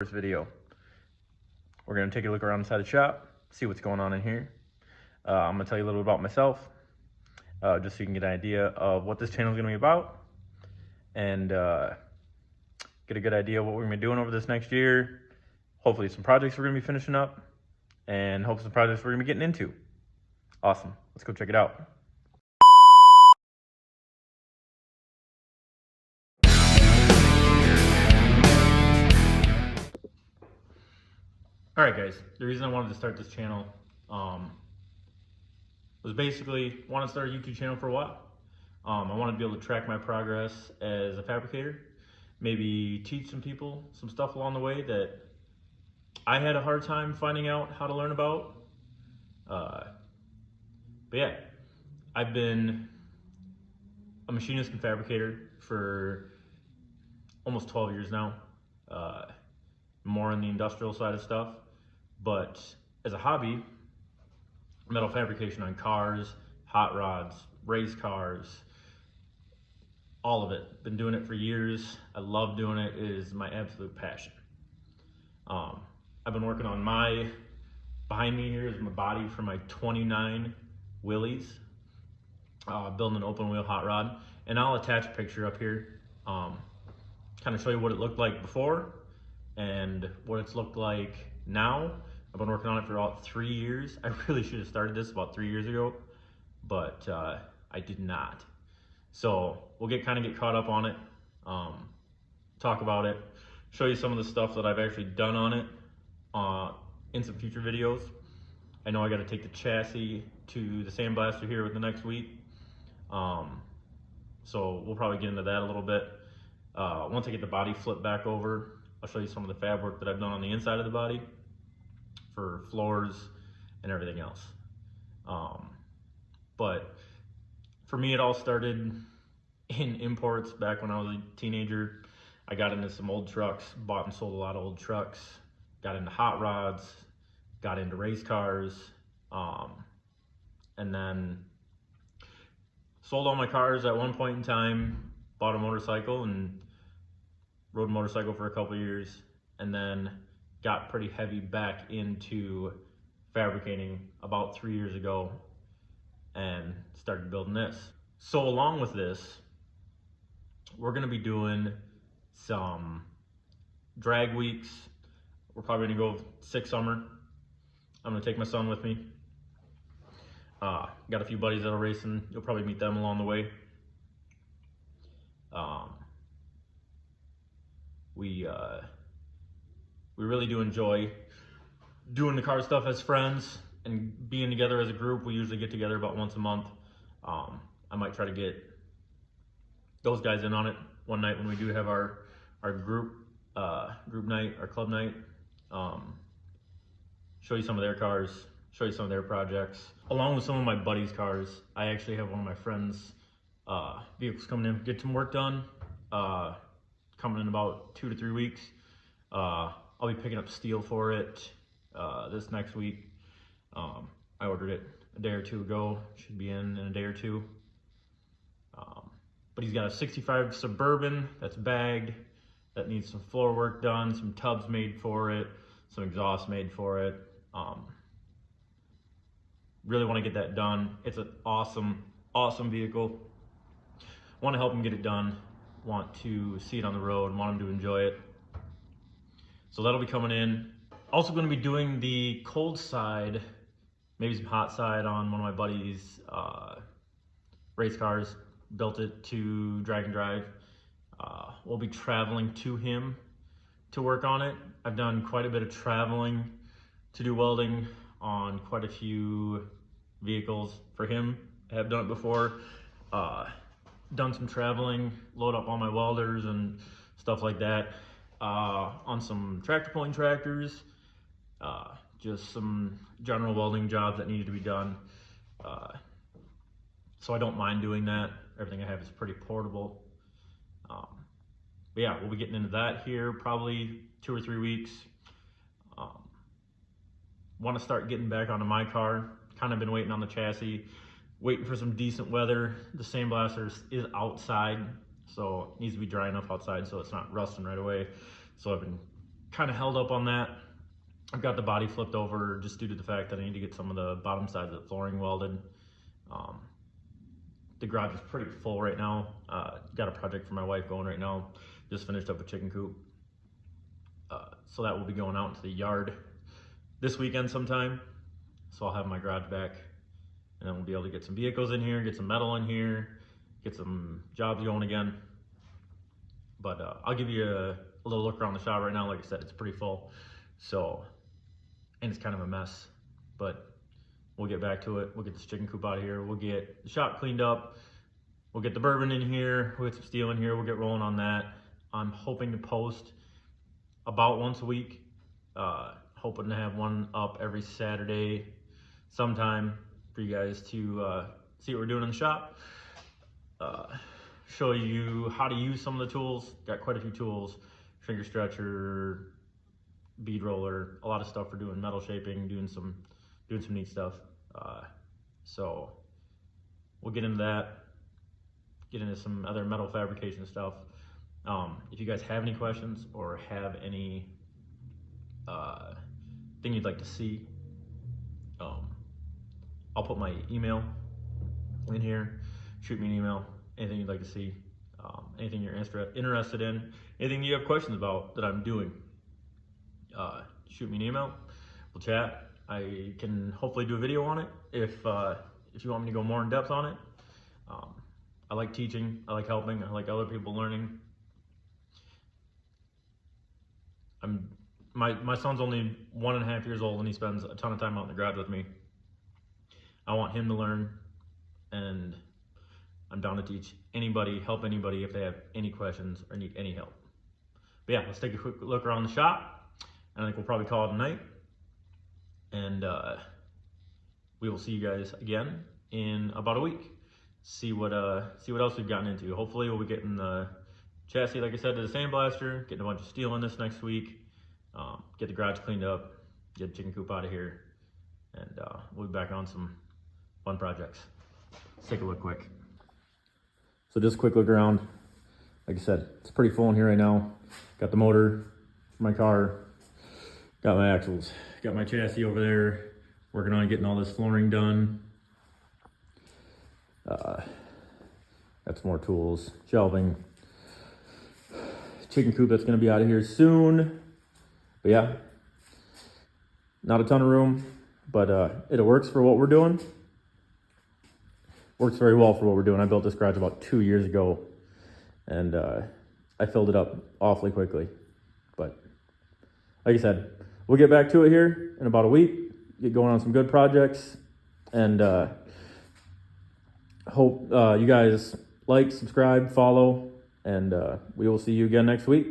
first video. We're gonna take a look around inside the shop, see what's going on in here. I'm gonna tell you a little bit about myself, just so you can get an idea of what this channel is gonna be about, and get a good idea of what we're gonna be doing over this next year. Hopefully some projects we're gonna be finishing up, and hopefully some projects we're gonna be getting into. Awesome, let's go check it out. All right, guys, the reason I wanted to start this channel was basically want to start a YouTube channel for a while. I wanted to be able to track my progress as a fabricator, maybe teach some people some stuff along the way that I had a hard time finding out how to learn about. But yeah, I've been a machinist and fabricator for almost 12 years now, more on the industrial side of stuff. But as a hobby, metal fabrication on cars, hot rods, race cars, all of it. Been doing it for years. I love doing it. It is my absolute passion. I've been working on behind me here is my body for my 29 Willys, building an open wheel hot rod. And I'll attach a picture up here, kind of show you what it looked like before and what it's looked like now. I've been working on it for about 3 years. I really should have started this about 3 years ago, but I did not. So we'll get caught up on it, talk about it, show you some of the stuff that I've actually done on it in some future videos. I know I got to take the chassis to the sandblaster here within the next week, so we'll probably get into that a little bit. Once I get the body flipped back over, I'll show you some of the fab work that I've done on the inside of the body for floors and everything else. But for me, it all started in imports back when I was a teenager. I got into some old trucks, bought and sold a lot of old trucks, got into hot rods, got into race cars, and then sold all my cars at one point in time, bought a motorcycle and rode a motorcycle for a couple of years, and then got pretty heavy back into fabricating about 3 years ago and started building this. So along with this, we're gonna be doing some drag weeks. We're probably gonna go 6 summer. I'm gonna take my son with me. Got a few buddies that are racing. You'll probably meet them along the way. We really do enjoy doing the car stuff as friends and being together as a group. We usually get together about once a month. I might try to get those guys in on it one night when we do have our group night, our club night. Show you some of their cars, show you some of their projects. Along with some of my buddies' cars, I actually have one of my friends' vehicles coming in, get some work done, coming in about 2 to 3 weeks. I'll be picking up steel for it this next week. I ordered it a day or two ago, should be in a day or two. But he's got a 65 Suburban that's bagged, that needs some floor work done, some tubs made for it, some exhaust made for it. Really want to get that done. It's an awesome, awesome vehicle. Want to help him get it done. Want to see it on the road, want him to enjoy it. So that'll be coming in. Also going to be doing the cold side, maybe some hot side on one of my buddies' race cars. Built it to drag and drive. We'll be traveling to him to work on it. I've done quite a bit of traveling to do welding on quite a few vehicles for him. I have done it before. Done some traveling, load up all my welders and stuff like that. On some tractor pulling tractors, just some general welding jobs that needed to be done. So I don't mind doing that. Everything I have is pretty portable. But yeah, we'll be getting into that here probably 2 or 3 weeks. Want to start getting back onto my car. Kind of been waiting on the chassis, waiting for some decent weather. The sandblaster is outside, so it needs to be dry enough outside so it's not rusting right away. So I've been kind of held up on that. I've got the body flipped over just due to the fact that I need to get some of the bottom sides of the flooring welded. The garage is pretty full right now. Got a project for my wife going right now. Just finished up a chicken coop. So that will be going out into the yard this weekend sometime. So I'll have my garage back, and then we'll be able to get some vehicles in here, get some metal in here, get some jobs going again. But I'll give you a little look around the shop right now. Like I said, it's pretty full. So, and it's kind of a mess, but we'll get back to it. We'll get this chicken coop out of here. We'll get the shop cleaned up. We'll get the bourbon in here. We'll get some steel in here. We'll get rolling on that. I'm hoping to post about once a week. Hoping to have one up every Saturday sometime for you guys to see what we're doing in the shop. Show you how to use some of the tools. Got quite a few tools. Finger stretcher, bead roller, a lot of stuff for doing metal shaping, doing some neat stuff. So we'll get into that, get into some other metal fabrication stuff. If you guys have any questions or have any thing you'd like to see, I'll put my email in here. Shoot me an email, anything you'd like to see, anything you're interested in, anything you have questions about that I'm doing. Shoot me an email, we'll chat. I can hopefully do a video on it if you want me to go more in depth on it. I like teaching, I like helping, I like other people learning. My son's only 1.5 years old, and he spends a ton of time out in the garage with me. I want him to learn, and I'm down to teach anybody, help anybody if they have any questions or need any help. But yeah, let's take a quick look around the shop, and I think we'll probably call it a night. And we will see you guys again in about a week. See what else we've gotten into. Hopefully we'll be getting the chassis, like I said, to the sandblaster, getting a bunch of steel in this next week, get the garage cleaned up, get the chicken coop out of here, and we'll be back on some fun projects. Let's take a look quick. So just a quick look around. Like I said, it's pretty full in here right now. Got the motor for my car, got my axles, got my chassis over there, working on getting all this flooring done. Got some more tools, shelving, chicken coop that's gonna be out of here soon. But yeah, not a ton of room, but it works for what we're doing. Works very well for what we're doing. I built this garage about 2 years ago, and I filled it up awfully quickly. But like I said, we'll get back to it here in about a week, get going on some good projects, and hope you guys like, subscribe, follow, and we will see you again next week.